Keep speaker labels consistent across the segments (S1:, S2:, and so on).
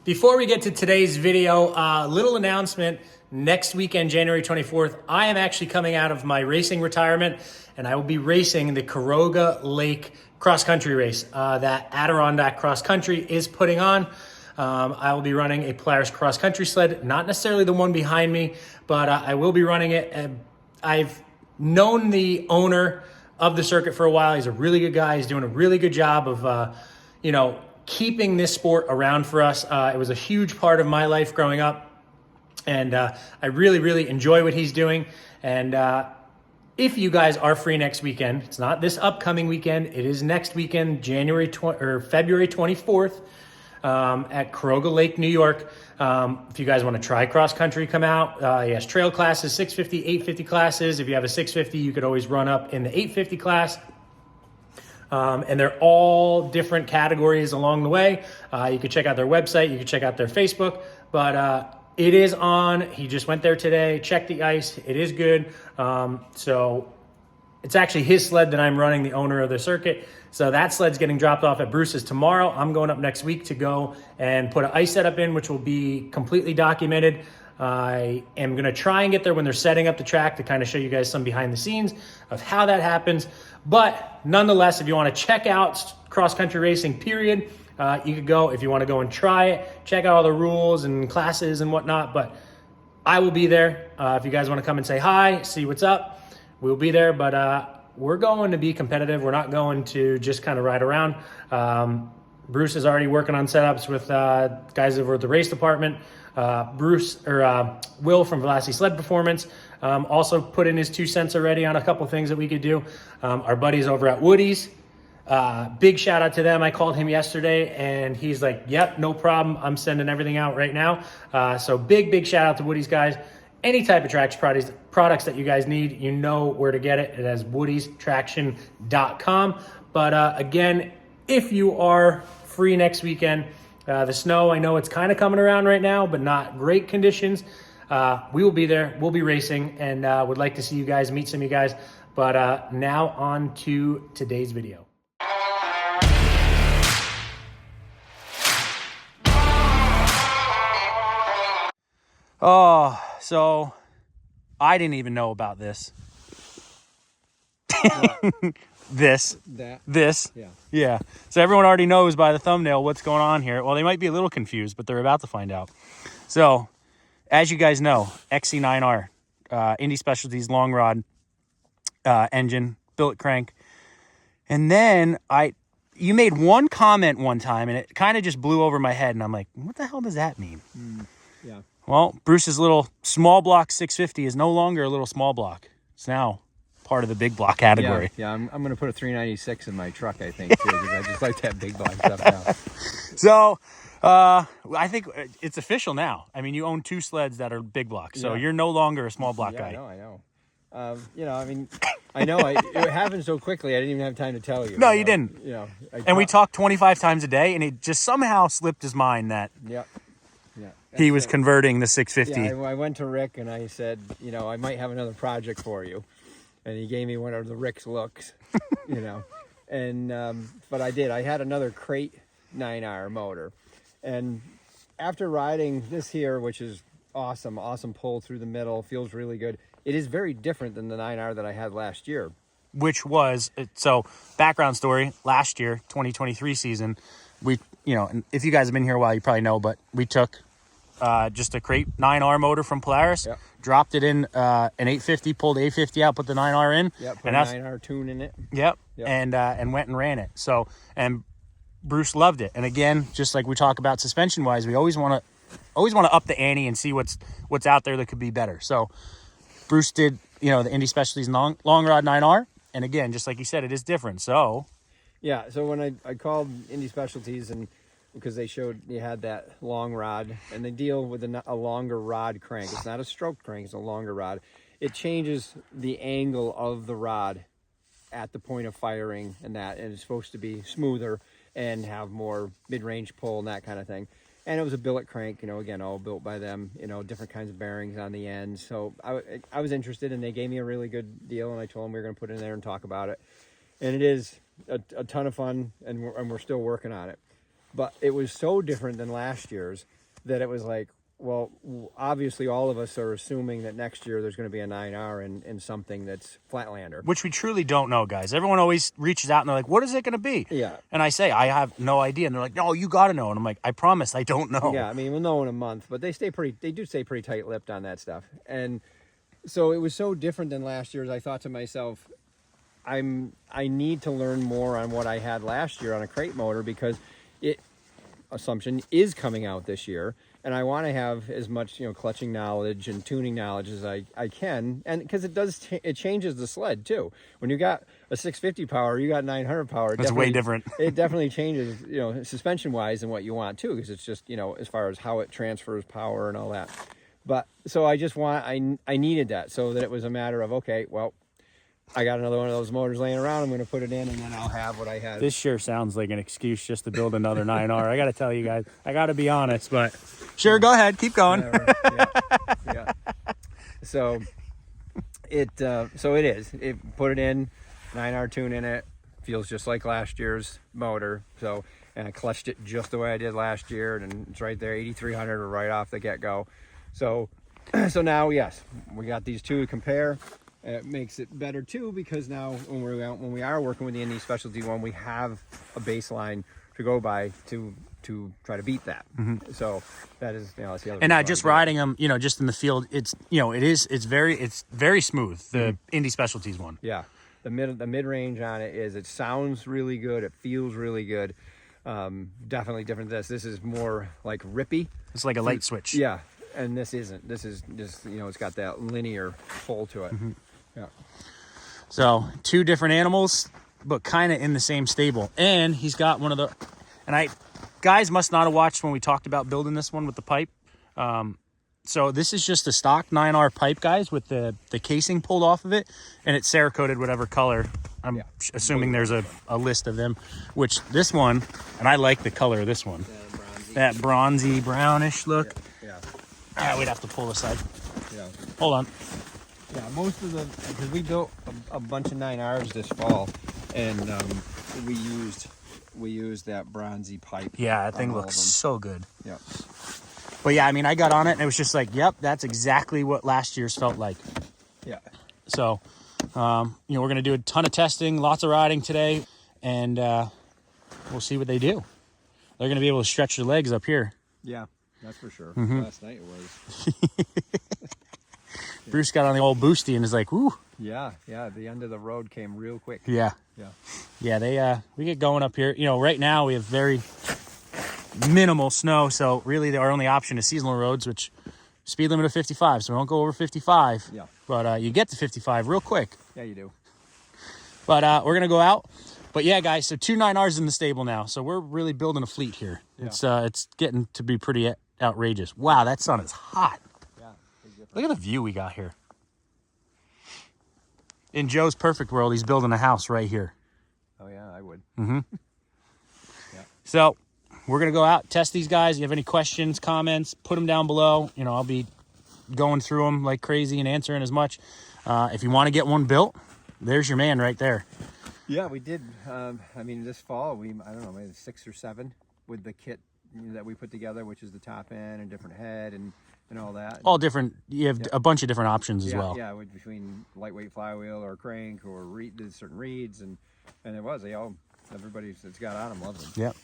S1: Before we get to today's video, little announcement. Next weekend, January 24th, I am actually coming out of my racing retirement, and I will be racing the Curoga Lake cross country race that Adirondack Cross Country is putting on. I will be running a Polaris cross country sled, not necessarily the one behind me, but I will be running it. I've known the owner of the circuit for a while. He's a really good guy. He's doing a really good job of, keeping this sport around for us. It was a huge part of my life growing up, and I really, really enjoy what he's doing. And if you guys are free next weekend, it's not this upcoming weekend, it is next weekend, February 24th, at Curoga Lake, New York. If you guys want to try cross country, come out. He has trail classes, 650, 850 classes. If you have a 650, you could always run up in the 850 class. And they're all different categories along the way. You can check out their website. You can check out their Facebook. But it is on. He just went there today. Check the ice. It is good. So it's actually his sled that I'm running, the owner of the circuit. So that sled's getting dropped off at Bruce's tomorrow. I'm going up next week to go and put an ice setup in, which will be completely documented. I am going to try and get there when they're setting up the track to kind of show you guys some behind the scenes of how that happens. But nonetheless, if you want to check out cross-country racing, period, you could go. If you want to go and try it, check out all the rules and classes and whatnot. But I will be there. If you guys want to come and say hi, see what's up, we'll be there. But we're going to be competitive. We're not going to just kind of ride around. Bruce is already working on setups with guys over at the race department. Will from Velocity Sled Performance also put in his 2 cents already on a couple things that we could do. Our buddies over at Woody's, big shout out to them. I called him yesterday and he's like, yep, no problem. I'm sending everything out right now. So big shout out to Woody's guys. Any type of traction products that you guys need, you know where to get it. It has woodystraction.com. But again, if you are free next weekend, the snow, I know it's kind of coming around right now, but not great conditions. We will be there. We'll be racing, and would like to see you guys, meet some of you guys. But now on to today's video. Oh, so I didn't even know about this. This. Yeah. So everyone already knows by the thumbnail what's going on here. Well, they might be a little confused, but they're about to find out. So, as you guys know, XC9R, Indy Specialties long rod engine, billet crank. And then you made one comment one time, and it kind of just blew over my head, and I'm like, what the hell does that mean?
S2: Yeah.
S1: Well, Bruce's little small block 650 is no longer a little small block. It's now part of the big block category.
S2: Yeah, I'm going to put a 396 in my truck, I think, too, because I just like that big block stuff now.
S1: So, I think it's official now. I mean, you own 2 sleds that are big blocks, so you're no longer a small block guy.
S2: I know. I know. It happened so quickly, I didn't even have time to tell you.
S1: No, you didn't.
S2: And
S1: we talked 25 times a day, and it just somehow slipped his mind that he was converting the 650.
S2: Yeah, I went to Rick, and I said, I might have another project for you. And he gave me one of the Rick's looks, And, but I did. I had another crate 9R motor. And after riding this here, which is awesome pull through the middle, feels really good. It is very different than the 9R that I had last year.
S1: Which was, so background story, last year, 2023 season, we, and if you guys have been here a while, you probably know, but we took just a crate 9R motor from Polaris, dropped it in an 850, pulled 850 out, put the 9R in.
S2: Yep, put a 9R tune in it.
S1: Yep. And went and ran it. So, and Bruce loved it. And again, just like we talk about suspension wise, we always want to up the ante and see what's out there that could be better. So Bruce did, the Indy Specialties long rod 9R. And again, just like you said, it is different. So
S2: yeah. So when I called Indy Specialties, and because they showed you had that long rod, and they deal with a longer rod crank. It's not a stroke crank, it's a longer rod. It changes the angle of the rod at the point of firing and it's supposed to be smoother and have more mid-range pull and that kind of thing. And it was a billet crank, again, all built by them, different kinds of bearings on the end. So I was interested, and they gave me a really good deal, and I told them we were going to put it in there and talk about it. And it is a ton of fun, and we're still working on it. but it was so different than last year's that it was like, well, obviously all of us are assuming that next year there's going to be a 9R and something that's Flatlander.
S1: Which we truly don't know, guys. Everyone always reaches out and they're like, what is it going to be?
S2: Yeah.
S1: And I say, I have no idea. And they're like, no, you got to know. And I'm like, I promise, I don't know.
S2: Yeah, I mean, we'll know in a month, but they do stay pretty tight-lipped on that stuff. And so it was so different than last year's. I thought to myself, I need to learn more on what I had last year on a crate motor, because Assumption is coming out this year, and I want to have as much clutching knowledge and tuning knowledge as I can, and because it changes the sled too. When you got a 650 power, you got 900 power.
S1: It's way different.
S2: It definitely changes, suspension wise and what you want too, because it's just as far as how it transfers power and all that. But so I needed that, so that it was a matter of, okay, well, I got another one of those motors laying around. I'm going to put it in, and then I'll have what I had.
S1: This sure sounds like an excuse just to build another 9R. I got to tell you guys, I got to be honest, but sure, go ahead, keep going.
S2: Yeah. So it is. It put it in, 9R tune in it. Feels just like last year's motor. So, and I clutched it just the way I did last year, and it's right there, 8,300 right off the get-go. So now, yes, we got these two to compare. It makes it better too, because now when we are working with the Indy Specialty one, we have a baseline to go by to try to beat that. Mm-hmm. So that is that's the other.
S1: And just riding them, just in the field, it's it's very smooth. The Indy Specialties one.
S2: Yeah, the mid range on it sounds really good. It feels really good. Definitely different than this. This is more like rippy.
S1: It's like a light switch.
S2: Yeah, and this isn't. This is just it's got that linear pull to it. Mm-hmm. Yeah.
S1: So 2 different animals, but kind of in the same stable. And he's got one of the, and guys must not have watched when we talked about building this one with the pipe. So this is just a stock 9R pipe, guys, with the casing pulled off of it, and it's Cerakoted whatever color. I'm assuming there's a list of them, which this one, and I like the color of this one. That bronzy brownish look. Yeah. We'd have to pull this side.
S2: Yeah.
S1: Hold on.
S2: Yeah, because we built a bunch of 9R's this fall, and we used that bronzy pipe.
S1: Yeah, that thing looks so good.
S2: Yeah.
S1: But yeah, I mean, I got on it and it was just like, yep, that's exactly what last year's felt like.
S2: Yeah.
S1: So, we're going to do a ton of testing, lots of riding today, and we'll see what they do. They're going to be able to stretch their legs up here.
S2: Yeah, that's for sure. Mm-hmm. Last night it was.
S1: Bruce got on the old boosty and is like, "Woo!"
S2: Yeah. The end of the road came real quick.
S1: Yeah. We get going up here. Right now we have very minimal snow, so really our only option is seasonal roads, which speed limit of 55. So we don't go over 55. Yeah. But you get to 55 real quick.
S2: Yeah, you do.
S1: But we're gonna go out. But yeah, guys. So 2 9Rs in the stable now. So we're really building a fleet here. Yeah. It's getting to be pretty outrageous. Wow, that sun is hot. Look at the view we got here. In Joe's perfect world, he's building a house right here.
S2: Oh, yeah, I would.
S1: Mm-hmm. Yeah. So we're going to go out, test these guys. If you have any questions, comments, put them down below. I'll be going through them like crazy and answering as much. If you want to get one built, there's your man right there.
S2: Yeah, we did. This fall, I don't know, maybe 6 or 7 with the kit that we put together, which is the top end and different head and all that. All different.
S1: You have a bunch of different options as well.
S2: Yeah, between lightweight flywheel or crank or certain reeds, and everybody that's got on them loves them.
S1: Yep.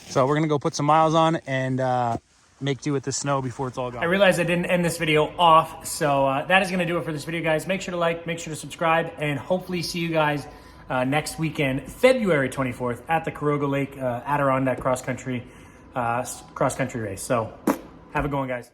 S1: So we're gonna go put some miles on and make do with the snow before it's all gone. I realized I didn't end this video off, so that is gonna do it for this video, guys. Make sure to like, make sure to subscribe, and hopefully see you guys next weekend, February 24th, at the Curran Lake Adirondack cross country race. So have a good one, guys.